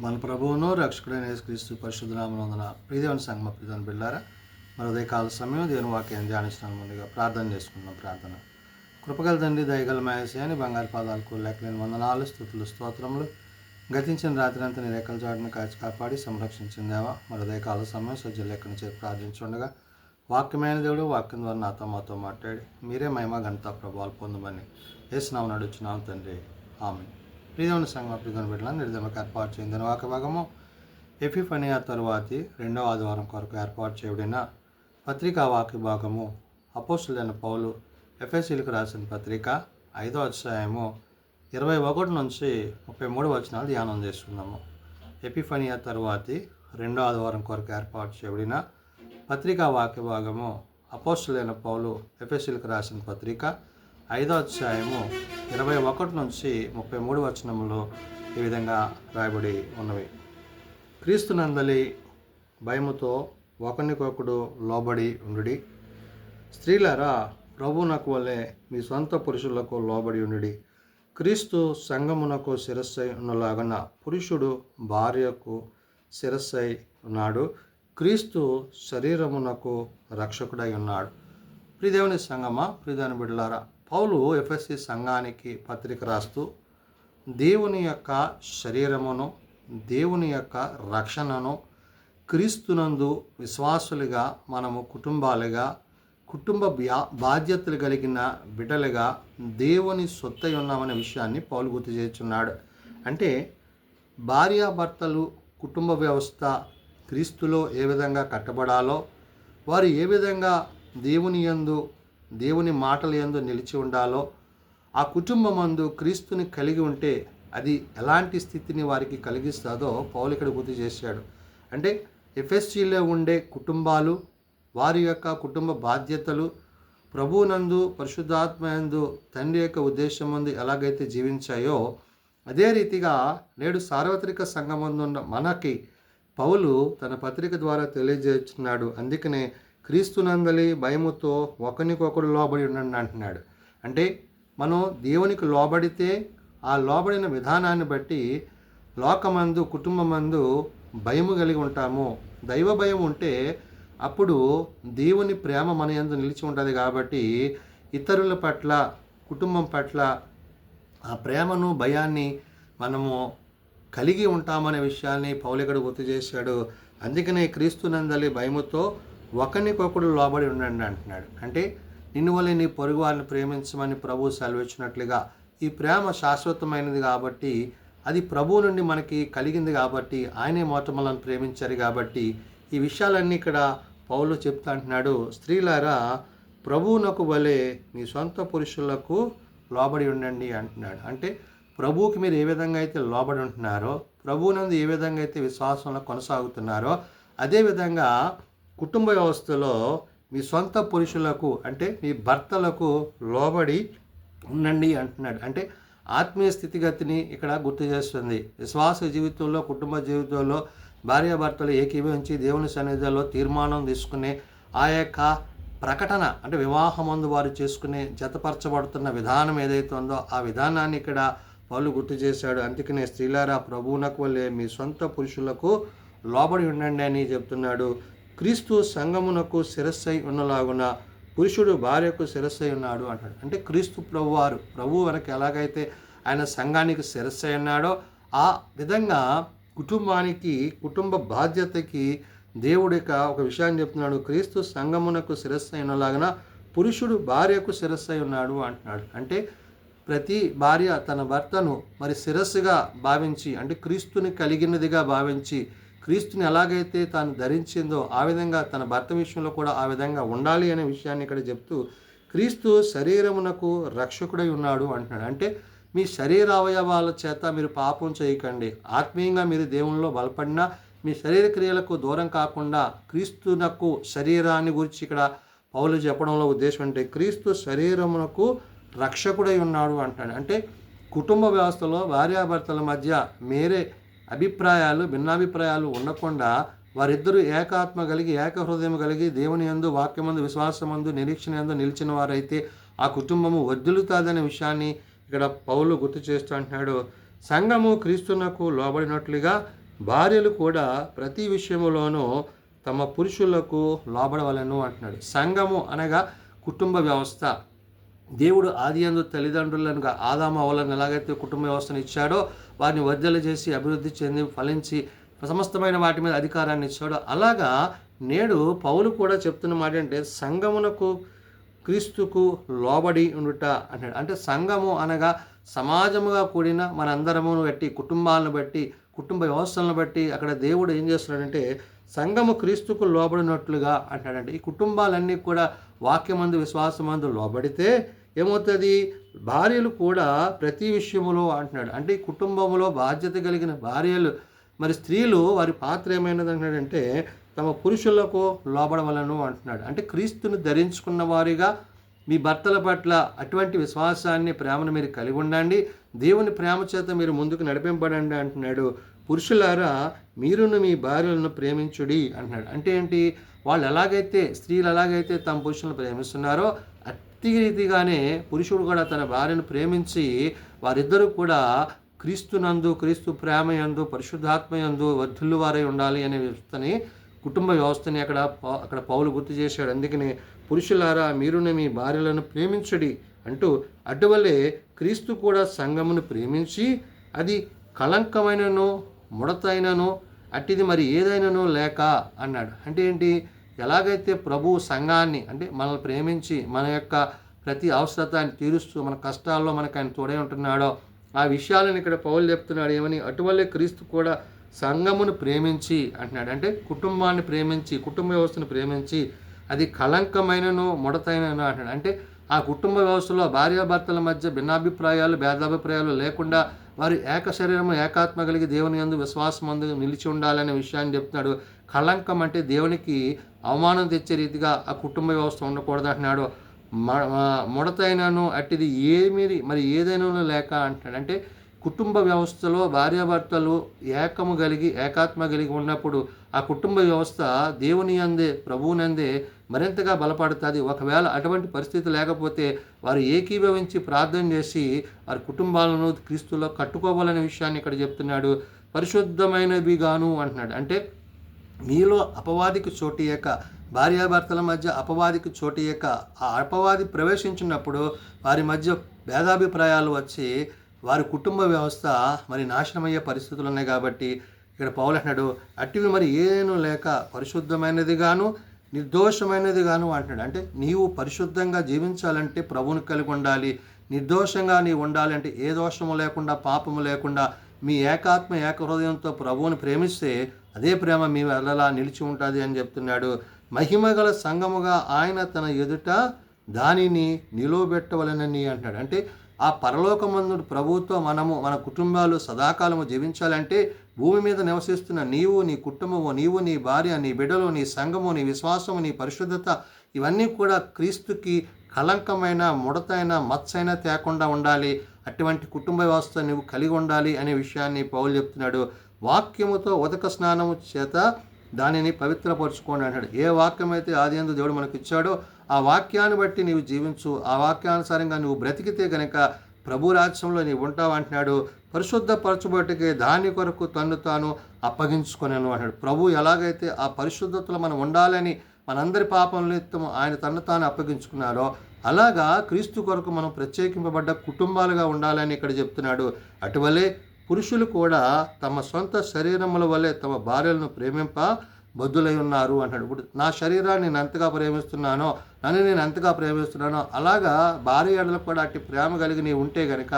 మన ప్రభువును రక్షకుడైన యేసుక్రీస్తు పరిశుద్ధ నామమున ప్రియదేవుని సంగమ ప్రియదేవుని బిడ్డారా మరి ఉదయకాల సమయం దేవుని వాక్యాన్ని ధ్యానిస్తున్నాను. ముందుగా ప్రార్థన చేసుకుందాం. ప్రార్థన. కృపగల తండ్రి, దయగల మేసని బంగారు పాదాలకు లెక్కలేని వందనాలు, స్తుతులు, స్తోత్రములు. గతించిన రాత్రి అంతా నీ రెక్కల చాటును కాచి కాపాడి సంరక్షించిందేవా మరి ఉదయకాల సమయం సజ్జలు లెక్కను చేసి ప్రార్థించుండగా వాక్యమైన దేవుడు వాక్యం ద్వారా నాతో మాతో మాట్లాడి మీరే మహిమ ఘనత ప్రభావాలు పొందమని యేసునామమున నడుచున్నాం తండ్రి. ఆమేన్. ప్రియదేవుని సంగమ ప్రియదేవుని బిడ్డలను నిర్దమకు ఏర్పాటు చేయిందని వాక్య భాగము ఎపిఫనియా తరువాతి రెండవ ఆదివారం కొరకు ఏర్పాటు చేయబడిన పత్రికా వాక్య భాగము అపోస్తులైన పౌలు ఎఫెసీలకు రాసిన పత్రిక 5వ అధ్యాయము 21 నుంచి 33 వచనాలు ధ్యానం చేసుకున్నాము. ఎపిఫనియా తరువాతి రెండో ఆదివారం కొరకు ఏర్పాటు చేయబడిన పత్రికా వాక్య భాగము అపోస్తులైన పౌలు ఎఫెసీలకు రాసిన పత్రిక 5వ అధ్యాయము 21 నుంచి 33 వచనములు ఈ విధంగా రాయబడి ఉన్నవి. క్రీస్తునందలి భయముతో ఒకరికొకడు లోబడి ఉండుడి. స్త్రీలారా, ప్రభువునకు వలె మీ సొంత పురుషులకు లోబడి ఉండుడి. క్రీస్తు సంఘమునకు శిరస్సై ఉన్నలాగన పురుషుడు భార్యకు శిరస్సై ఉన్నాడు. క్రీస్తు శరీరమునకు రక్షకుడై ఉన్నాడు. ప్రియదేవుని సంగమా, ప్రియదేవుని బిడ్డలారా, పౌలు ఎఫెసీ సంఘానికి పత్రిక రాస్తూ దేవుని యొక్క శరీరమును, దేవుని యొక్క రక్షణను, క్రీస్తునందు విశ్వాసులుగా మనము కుటుంబాలుగా, కుటుంబ బాధ్యతలు కలిగిన బిడ్డలుగా దేవుని సొత్తై ఉన్నామనే విషయాన్ని పౌలు గుర్తు చేస్తున్నాడు. అంటే భార్యాభర్తలు కుటుంబ వ్యవస్థ క్రీస్తులో ఏ విధంగా కట్టబడాలో, వారు ఏ విధంగా దేవుని యందు, దేవుని మాటల యందు నిలిచి ఉండాలో, ఆ కుటుంబమందు క్రీస్తుని కలిగి ఉంటే అది ఎలాంటి స్థితిని వారికి కలిగిస్తుందో పౌలు ఇక్కడ గుర్తు చేశాడు. అంటే ఎఫెసీలో ఉండే కుటుంబాలు, వారి యొక్క కుటుంబ బాధ్యతలు ప్రభువునందు, పరిశుద్ధాత్మయందు, తండ్రి యొక్క ఉద్దేశం ముందు ఎలాగైతే జీవించాయో అదే రీతిగా నేడు సార్వత్రిక సంఘమందున్న మనకి పౌలు తన పత్రిక ద్వారా తెలియజేస్తున్నాడు. అందుకనే క్రీస్తునందలి భయముతో ఒకరికొకడు లోబడి ఉండండి అంటున్నాడు. అంటే మనం దేవునికి లోబడితే ఆ లోబడిన విధానాన్ని బట్టి లోకమందు, కుటుంబమందు భయము కలిగి ఉంటాము. దైవ భయం ఉంటే అప్పుడు దేవుని ప్రేమ మన యందు నిలిచి ఉంటుంది. కాబట్టి ఇతరుల పట్ల, కుటుంబం పట్ల ఆ ప్రేమను, భయాన్ని మనము కలిగి ఉంటామనే విషయాన్ని పౌలు ఇక్కడ గుర్తు చేశాడు. అందుకనే క్రీస్తునందలి భయముతో ఒకరికొకడు లోబడి ఉండండి అంటున్నాడు. అంటే నిన్ను వలె నీ పొరుగు వారిని ప్రేమించమని ప్రభువు సెలవిచ్చినట్లుగా ఈ ప్రేమ శాశ్వతమైనది కాబట్టి, అది ప్రభువు నుండి మనకి కలిగింది కాబట్టి, ఆయనే మొదట మనల్ని ప్రేమించారు కాబట్టి ఈ విషయాలన్నీ ఇక్కడ పౌలు చెప్తా అంటున్నాడు. స్త్రీలారా, ప్రభువునకు వలె మీ సొంత పురుషులకు లోబడి ఉండండి అంటున్నాడు. అంటే ప్రభువుకి మీరు ఏ విధంగా అయితే లోబడి ఉంటున్నారో, ప్రభువునందు ఏ విధంగా అయితే విశ్వాసంలో కొనసాగుతున్నారో, అదేవిధంగా కుటుంబ వ్యవస్థలో మీ సొంత పురుషులకు, అంటే మీ భర్తలకు లోబడి ఉండండి అంటున్నాడు. అంటే ఆత్మీయ స్థితిగతిని ఇక్కడ గుర్తు చేస్తుంది. విశ్వాస జీవితంలో, కుటుంబ జీవితంలో భార్యాభర్తలు ఏకీభవించి దేవుని సన్నిధిలో తీర్మానం తీసుకునే ఆ యొక్క ప్రకటన, అంటే వివాహమందు వారు చేసుకునే జతపరచబడుతున్న విధానం ఏదైతే ఉందో ఆ విధానాన్ని ఇక్కడ పౌలు గుర్తు చేశాడు. అందుకనే స్త్రీలారా, ప్రభువునకు వలె మీ సొంత పురుషులకు లోబడి ఉండండి అని చెప్తున్నాడు. క్రీస్తు సంఘమునకు శిరస్సై ఉన్నలాగున పురుషుడు భార్యకు శిరస్సై ఉన్నాడు అంటాడు. అంటే క్రీస్తు ప్రభువారు, ప్రభువు వెనక ఎలాగైతే ఆయన సంఘానికి శిరస్సై ఉన్నాడో ఆ విధంగా కుటుంబానికి, కుటుంబ బాధ్యతకి దేవుడిక ఒక విషయాన్ని చెప్తున్నాడు. క్రీస్తు సంఘమునకు శిరస్సై ఉన్నలాగున పురుషుడు భార్యకు శిరస్సై ఉన్నాడు అంటున్నాడు. అంటే ప్రతి భార్య తన భర్తను మరి శిరస్సుగా భావించి, అంటే క్రీస్తుని కలిగినదిగా భావించి, క్రీస్తుని ఎలాగైతే తాను ధరించిందో ఆ విధంగా తన భర్త విషయంలో కూడా ఆ విధంగా ఉండాలి అనే విషయాన్ని ఇక్కడ చెప్తూ క్రీస్తు శరీరమునకు రక్షకుడై ఉన్నాడు అంటున్నాడు. అంటే మీ శరీర అవయవాల చేత మీరు పాపం చేయకండి. ఆత్మీయంగా మీరు దేవునిలో బలపడినా మీ శరీర క్రియలకు దూరం కాకుండా క్రీస్తునకు శరీరాన్ని గురించి ఇక్కడ పౌలు చెప్పడంలో ఉద్దేశం అంటే క్రీస్తు శరీరమునకు రక్షకుడై ఉన్నాడు అంటాడు. అంటే కుటుంబ వ్యవస్థలో భార్యాభర్తల మధ్య మేరే అభిప్రాయాలు, భిన్నాభిప్రాయాలు ఉండకుండా వారిద్దరూ ఏకాత్మ కలిగి, ఏక హృదయం కలిగి దేవుని యందు, వాక్యమందు, విశ్వాసమందు, నిరీక్షణ యందు నిలిచిన వారైతే ఆ కుటుంబము వర్ధిల్లుతాదనే విషయాన్ని ఇక్కడ పౌలు గుర్తు చేస్తూ అంటున్నాడు. సంఘము క్రీస్తునకు లోబడినట్లుగా భార్యలు కూడా ప్రతి విషయములోనూ తమ పురుషులకు లోబడవలను అంటున్నాడు. సంఘము అనగా కుటుంబ వ్యవస్థ. దేవుడు ఆదియందు తల్లిదండ్రులను ఆదాము అవ్వలను ఎలాగైతే కుటుంబ వ్యవస్థను ఇచ్చాడో, వారిని వర్ధల చేసి అభివృద్ధి చెంది ఫలించి సమస్తమైన వాటి మీద అధికారాన్ని ఇచ్చాడో, అలాగా నేడు పౌలు కూడా చెప్తున్న మాట అంటే సంఘమునకు క్రీస్తుకు లోబడి ఉండుట అంటాడు. అంటే సంఘము అనగా సమాజముగా కూడిన మనందరమును బట్టి, కుటుంబాలను బట్టి, కుటుంబ వ్యవస్థలను బట్టి అక్కడ దేవుడు ఏం చేస్తున్నాడంటే సంఘము క్రీస్తుకు లోబడినట్లుగా అంటాడంటే ఈ కుటుంబాలన్నీ కూడా వాక్యమందు విశ్వాసమందు లోబడితే ఏమవుతుంది? భార్యలు కూడా ప్రతి విషయములో అంటున్నాడు. అంటే ఈ కుటుంబంలో బాధ్యత కలిగిన భార్యలు, మరి స్త్రీలు వారి పాత్ర ఏమైనది అంటున్నాడంటే తమ పురుషులకు లోబడవలను అంటున్నాడు. అంటే క్రీస్తును ధరించుకున్న వారిగా మీ భర్తల పట్ల అటువంటి విశ్వాసాన్ని, ప్రేమను మీరు కలిగి ఉండండి. దేవుని ప్రేమ చేత మీరు ముందుకు నడిపింపడండి అంటున్నాడు. పురుషులారా మీరును మీ భార్యలను ప్రేమించుడి అంటున్నాడు. అంటే ఏంటి? వాళ్ళు ఎలాగైతే, స్త్రీలు ఎలాగైతే తమ పురుషులను ప్రేమిస్తున్నారో అట్టి రీతిగానే పురుషుడు కూడా తన భార్యను ప్రేమించి వారిద్దరూ కూడా క్రీస్తునందు, క్రీస్తు ప్రేమయందు, పరిశుద్ధాత్మయందు వర్ధిల్లు వారై ఉండాలి అనే వ్యవస్థని, కుటుంబ వ్యవస్థని అక్కడ పౌలు గుర్తు చేశాడు. అందుకని పురుషులారా మీరును మీ భార్యలను ప్రేమించుడి అంటూ, అటువలే క్రీస్తు కూడా సంఘమును ప్రేమించి అది కళంకమైనను ముడతైనను అట్టిది మరి ఏదైనాను లేక అన్నాడు. అంటే ఏంటి? ఎలాగైతే ప్రభువు సంఘాన్ని, అంటే మనల్ని ప్రేమించి మన యొక్క ప్రతి అవసరతాన్ని తీరుస్తూ మన కష్టాల్లో మనకు ఆయన తోడై ఉంటున్నాడో ఆ విషయాలను ఇక్కడ పౌలు చెప్తున్నాడు. ఏమని? అటువల్లే క్రీస్తు కూడా సంఘమును ప్రేమించి అంటున్నాడు. అంటే కుటుంబాన్ని ప్రేమించి, కుటుంబ వ్యవస్థను ప్రేమించి అది కళంకమైనను ముడతైనను అంటున్నాడు. అంటే ఆ కుటుంబ వ్యవస్థలో భార్యాభర్తల మధ్య భిన్నాభిప్రాయాలు, భేదాభిప్రాయాలు లేకుండా వారు ఏక శరీరము, ఏకాత్మ కలిగి దేవుని యందు విశ్వాసమందు నిలిచి ఉండాలనే విషయాన్ని చెప్తున్నాడు. కళంకం అంటే దేవునికి అవమానం తెచ్చే రీతిగా ఆ కుటుంబ వ్యవస్థ ఉండకూడదు అంటున్నాడు. ముడతైనను అట్టిది మరి ఏదైనా లేక అంటున్నాడు. అంటే కుటుంబ వ్యవస్థలో భార్యాభర్తలు ఏకాత్మ కలిగి ఉన్నప్పుడు ఆ కుటుంబ వ్యవస్థ దేవుని యందే, ప్రభువునందే మరింతగా బలపడుతుంది. ఒకవేళ అటువంటి పరిస్థితి లేకపోతే వారు ఏకీభవించి ప్రార్థన చేసి వారి కుటుంబాలను క్రీస్తులో కట్టుకోవాలనే విషయాన్ని ఇక్కడ చెప్తున్నాడు. పరిశుద్ధమైనవి గాను అంటున్నాడు. అంటే మీలో అపవాదికి చోటియక, భార్యాభర్తల మధ్య అపవాదికి చోటియక, ఆ అపవాది ప్రవేశించినప్పుడు వారి మధ్య భేదాభిప్రాయాలు వచ్చి వారి కుటుంబ వ్యవస్థ మరి నాశనమయ్యే పరిస్థితులు ఉన్నాయి. కాబట్టి ఇక్కడ పౌలు అంటున్నాడు అట్టివి మరి ఏను లేక పరిశుద్ధమైనది గాను నిర్దోషమైనది గాను అంటున్నాడు. అంటే నీవు పరిశుద్ధంగా జీవించాలంటే ప్రభువుని కలిగి ఉండాలి. నిర్దోషంగా నీవు ఉండాలి అంటే ఏ దోషము లేకుండా, పాపము లేకుండా మీ ఏకాత్మ ఏకహృదయంతో ప్రభువుని ప్రేమిస్తే అదే ప్రేమ మీ వల్ల నిలిచి ఉంటుంది అని చెప్తున్నాడు. మహిమగల సంఘముగా ఆయన తన ఎదుట దానిని నిలువబెట్టవలనని అంటున్నాడు. అంటే ఆ పరలోకమందు ప్రభువుతో మన కుటుంబాలు సదాకాలము జీవించాలంటే భూమి మీద నివసిస్తున్న నీవు, నీ కుటుంబము, నీవు, నీ భార్య, నీ బిడ్డలు, నీ సంఘము, నీ విశ్వాసము, నీ పరిశుద్ధత ఇవన్నీ కూడా క్రీస్తుకి కళంకమైన, ముడతైన, మచ్చైన తేకుండా ఉండాలి. అటువంటి కుటుంబ వ్యవస్థ నువ్వు కలిగి ఉండాలి అనే విషయాన్ని పౌలు చెప్తున్నాడు. వాక్యముతో ఉదక స్నానము చేత దానిని పవిత్రపరచుకోండి అంటాడు. ఏ వాక్యం అయితే ఆదియందు దేవుడు మనకు ఇచ్చాడో ఆ వాక్యాన్ని బట్టి నీవు జీవించు. ఆ వాక్యానుసారంగా నువ్వు బ్రతికితే కనుక ప్రభు రాజ్యంలో నీవు ఉంటావు అంటున్నాడు. పరిశుద్ధపరచుబట్టుకే దాని కొరకు తన్ను తాను అప్పగించుకొనను అంటాడు. ప్రభు ఎలాగైతే ఆ పరిశుద్ధతలో మనం ఉండాలని మనందరి పాపం నిమిత్తము ఆయన తన్ను తాను అప్పగించుకున్నారో అలాగా క్రీస్తు కొరకు మనం ప్రత్యేకింపబడ్డ కుటుంబాలుగా ఉండాలని ఇక్కడ చెప్తున్నాడు. అటువలే పురుషులు కూడా తమ సొంత శరీరముల వల్లే తమ భార్యలను ప్రేమింప బద్దులై ఉన్నారు అంటాడు. ఇప్పుడు నా శరీరాన్ని నేను ఎంతగా ప్రేమిస్తున్నానో, నన్ను నేను ఎంతగా ప్రేమిస్తున్నానో అలాగా భార్య ఎడలకు కూడా అట్టి ప్రేమ కలిగి నీవు ఉంటే కనుక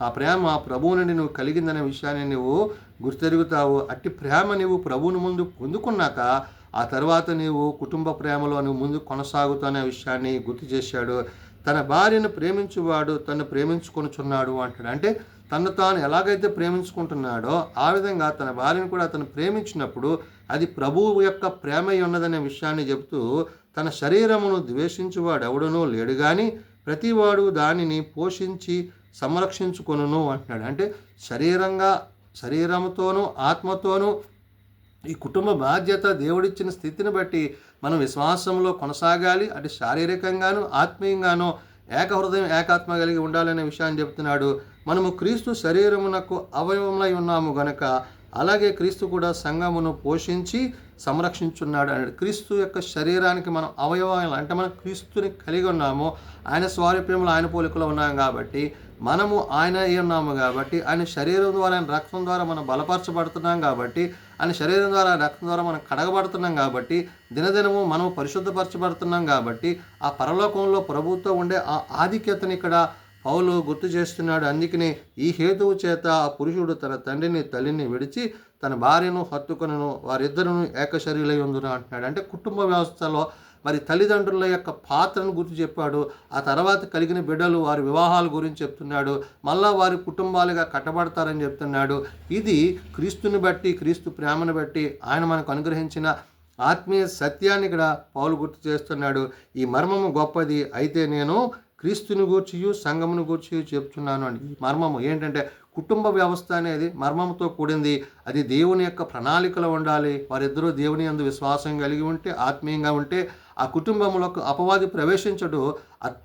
ఆ ప్రేమ ప్రభువు నుండి నువ్వు కలిగిందనే విషయాన్ని నువ్వు గుర్తెరుగుతావు. అట్టి ప్రేమ నీవు ప్రభువుని ముందు పొందుకున్నాక ఆ తర్వాత నీవు కుటుంబ ప్రేమలో నువ్వు ముందు కొనసాగుతానే విషయాన్ని గుర్తు చేశాడు. తన భార్యను ప్రేమించువాడు తను ప్రేమించుకొనుచున్నాడు అంటాడు. అంటే తను తాను ఎలాగైతే ప్రేమించుకుంటున్నాడో ఆ విధంగా తన భార్యను కూడా అతను ప్రేమించినప్పుడు అది ప్రభువు యొక్క ప్రేమ ఉన్నదనే విషయాన్ని చెబుతూ తన శరీరమును ద్వేషించువాడు ఎవడనూ లేడు కానీ ప్రతివాడు దానిని పోషించి సంరక్షించుకొనును అంటున్నాడు. అంటే శరీరంతోనూ ఆత్మతోనూ ఈ కుటుంబ బాధ్యత దేవుడిచ్చిన స్థితిని బట్టి మనం విశ్వాసంలో కొనసాగాలి. అటు శారీరకంగాను ఆత్మీయంగానూ ఏకహృదయం ఏకాత్మ కలిగి ఉండాలనే విషయాన్ని చెప్తున్నాడు. మనము క్రీస్తు శరీరమునకు అవయవములై ఉన్నాము గనక అలాగే క్రీస్తు కూడా సంఘమును పోషించి సంరక్షించున్నాడు అన్నాడు. క్రీస్తు యొక్క శరీరానికి మనం అవయవాలు అంటే మనం క్రీస్తుని కలిగి ఉన్నాము. ఆయన స్వారూప్యంలో ఆయన పోలికలో ఉన్నాం కాబట్టి మనము ఆయన ఉన్నాము కాబట్టి ఆయన శరీరం ద్వారా ఆయన రక్తం ద్వారా మనం బలపరచబడుతున్నాం కాబట్టి ఆయన శరీరం ద్వారా రక్తం ద్వారా మనం కడగబడుతున్నాం కాబట్టి దినదినము మనం పరిశుద్ధపరచబడుతున్నాం కాబట్టి ఆ పరలోకంలో ప్రభుత్వం ఉండే ఆ ఆధిక్యతని ఇక్కడ పౌలు గుర్తు చేస్తున్నాడు. అందుకని ఈ హేతువు చేత ఆ పురుషుడు తన తండ్రిని తల్లిని విడిచి తన భార్యను హత్తుకొనను వారిద్దరును ఏకశరీరై ఉందును అంటున్నాడు. అంటే కుటుంబ వ్యవస్థలో మరి తల్లిదండ్రుల యొక్క పాత్రను గుర్తు చెప్పాడు. ఆ తర్వాత కలిగిన బిడ్డలు వారి వివాహాల గురించి చెప్తున్నాడు. మళ్ళా వారి కుటుంబాలుగా కట్టబడతారని చెప్తున్నాడు. ఇది క్రీస్తుని బట్టి క్రీస్తు ప్రేమను బట్టి ఆయన మనకు అనుగ్రహించిన ఆత్మీయ సత్యాన్ని ఇక్కడ పౌలు గుర్తు చేస్తున్నాడు. ఈ మర్మము గొప్పది, అయితే నేను క్రీస్తుని గూర్చియు సంఘమును గూర్చి చెప్తున్నాను అని. ఈ మర్మము ఏంటంటే కుటుంబ వ్యవస్థ అనేది మర్మంతో కూడింది. అది దేవుని యొక్క ప్రణాళికలో ఉండాలి. వారిద్దరూ దేవుని యందు విశ్వాసం కలిగి ఉంటే ఆత్మీయంగా ఉంటే ఆ కుటుంబంలోకి అపవాది ప్రవేశించడు.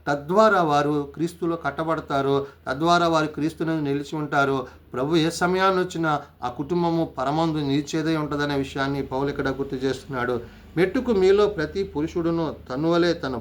తద్వారా వారు క్రీస్తులో కట్టబడతారు. తద్వారా వారు క్రీస్తుని నిలిచి ఉంటారు. ప్రభు ఏ సమయాన్ని వచ్చినా ఆ కుటుంబము పరమందు నిలిచేదే ఉంటుందనే విషయాన్ని పౌలు ఇక్కడ గుర్తు చేస్తున్నాడు. మెట్టుకు మీలో ప్రతి పురుషుడును తనువలే తన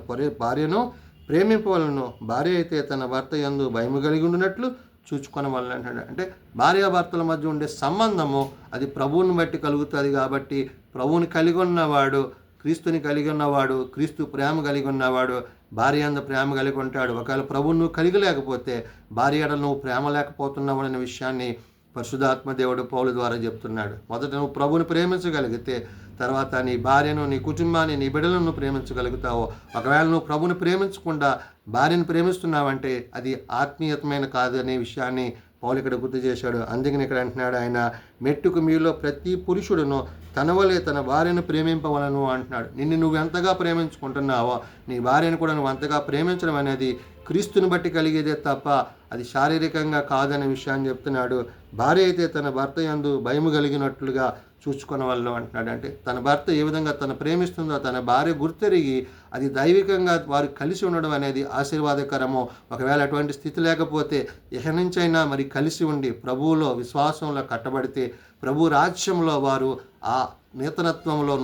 భార్యను ప్రేమింపవలను, భార్య అయితే తన భర్త యందు భయము కలిగి ఉండినట్లు చూచుకొనవలన అంటాడు. అంటే భార్యాభర్తల మధ్య ఉండే సంబంధము అది ప్రభువుని బట్టి కలుగుతుంది. కాబట్టి ప్రభువుని కలిగి ఉన్నవాడు, క్రీస్తుని కలిగి ఉన్నవాడు, క్రీస్తు ప్రేమ కలిగి ఉన్నవాడు భార్య యందు ప్రేమ కలిగి ఉంటాడు. ఒకవేళ ప్రభువును నువ్వు కలిగి లేకపోతే భార్య ఎడల నువ్వు ప్రేమ లేకపోతున్నావు అనే విషయాన్ని పరిశుద్ధాత్మ దేవుడు పౌలు ద్వారా చెప్తున్నాడు. మొదట నువ్వు ప్రభువుని ప్రేమించగలిగితే తర్వాత నీ భార్యను, నీ కుటుంబాన్ని, నీ బిడ్డలను నువ్వు ప్రేమించగలుగుతావు. ఒకవేళ నువ్వు ప్రభువుని ప్రేమించకుండా భార్యను ప్రేమిస్తున్నావంటే అది ఆత్మీయతమైన కాదు అనే విషయాన్ని పౌలు ఇక్కడ గుర్తు చేశాడు. అందుకని ఇక్కడ అంటున్నాడు ఆయన, మెట్టుకు మీలో ప్రతి పురుషుడును తన వలే తన భార్యను ప్రేమింపవలను అంటున్నాడు. నిన్ను నువ్వు ఎంతగా ప్రేమించుకుంటున్నావో నీ భార్యను కూడా నువ్వు అంతగా ప్రేమించడం అనేది క్రీస్తుని బట్టి కలిగేదే తప్ప అది శారీరకంగా కాదనే విషయాన్ని చెప్తున్నాడు. భార్య అయితే తన భర్త యందు భయము కలిగినట్లుగా చూసుకున్న వాళ్ళు అంటున్నాడు. అంటే తన భర్త ఏ విధంగా తను ప్రేమిస్తుందో తన భార్య గుర్తెరిగి అది దైవికంగా వారు కలిసి ఉండడం అనేది ఆశీర్వాదకరము. ఒకవేళ అటువంటి స్థితి లేకపోతే ఇక నుంచైనా మరి కలిసి ఉండి ప్రభువులో విశ్వాసంలో కట్టబడితే ప్రభు రాజ్యంలో వారు ఆ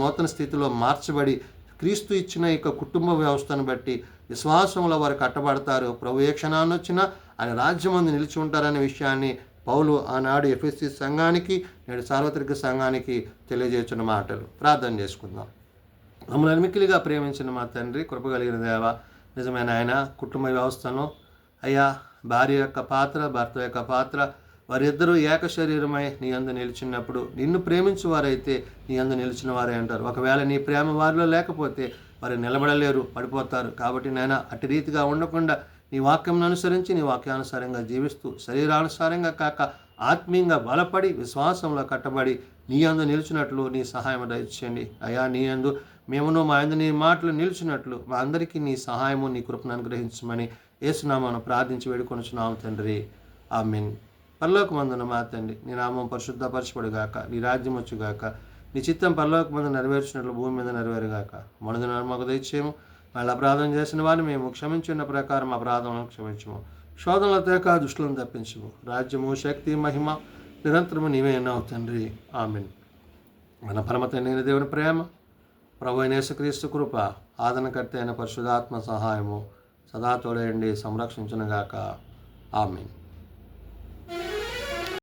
నూతన స్థితిలో మార్చబడి క్రీస్తు ఇచ్చిన ఇక కుటుంబ వ్యవస్థను బట్టి విశ్వాసంలో వారు కట్టబడతారు. ప్రభు ఏ క్షణాన్ని వచ్చినా ఆయన రాజ్యం అందు నిలిచి ఉంటారనే విషయాన్ని పౌలు ఆనాడు ఎఫెసీ సంఘానికి నేడు సార్వత్రిక సంఘానికి తెలియజేస్తున్న మాటలు. ప్రార్థన చేసుకుందాం. మమ్మల్ని మిక్కిలిగా ప్రేమించిన మా తండ్రి, కృప కలిగిన దేవ, నిజమైన ఆయన కుటుంబ వ్యవస్థను అయ్యా భార్య యొక్క పాత్ర, భర్త యొక్క పాత్ర వారిద్దరూ ఏక శరీరమై నీ యందు నిలిచినప్పుడు నిన్ను ప్రేమించు వారైతే నీ యందు నిలిచిన వారే అంటారు. ఒకవేళ నీ ప్రేమ వారిలో లేకపోతే వారు నిలబడలేరు, పడిపోతారు. కాబట్టి నాయన అటు రీతిగా ఉండకుండా నీ వాక్యంను అనుసరించి నీ వాక్యానుసారంగా జీవిస్తూ శరీరానుసారంగా కాక ఆత్మీయంగా బలపడి విశ్వాసంలో కట్టబడి నీ యందు నిలిచినట్లు నీ సహాయం దయచేయండి. అయ్యా నీ యందు మేమును మా యందు నీ మాటలు నిలిచినట్లు మా అందరికీ నీ సహాయము నీ కృపను అనుగ్రహించమని యేసునామమున ప్రార్థించి వేడుకొనుచున్నాము తండ్రి. ఆమేన్. పరలోకమందున మా తండ్రి, నీ నామం పరిశుద్ధపరచబడుగాక, నీ రాజ్యం వచ్చుగాక, నీ చిత్తం పరలోకమందు నెరవేర్చినట్లు భూమి మీద నెరవేరుగాక. మనదిన మాకు దయచేయము. మళ్ళీ అపరాధం చేసిన వారిని మేము క్షమించిన ప్రకారం అపరాధములను క్షమించము. శోధనల తేక దుష్టులను తప్పించము. రాజ్యము, శక్తి, మహిమ నిరంతరము నీవే అన్నావు తండ్రి. ఆమేన్. మన పరమ తండ్రి దేవుని ప్రేమ, ప్రభు అయిన యేసుక్రీస్తు కృప, ఆదరణకర్త అయిన పరిశుద్ధాత్మ సహాయము సదా తోడయండి సంరక్షించునుగాక. ఆమేన్.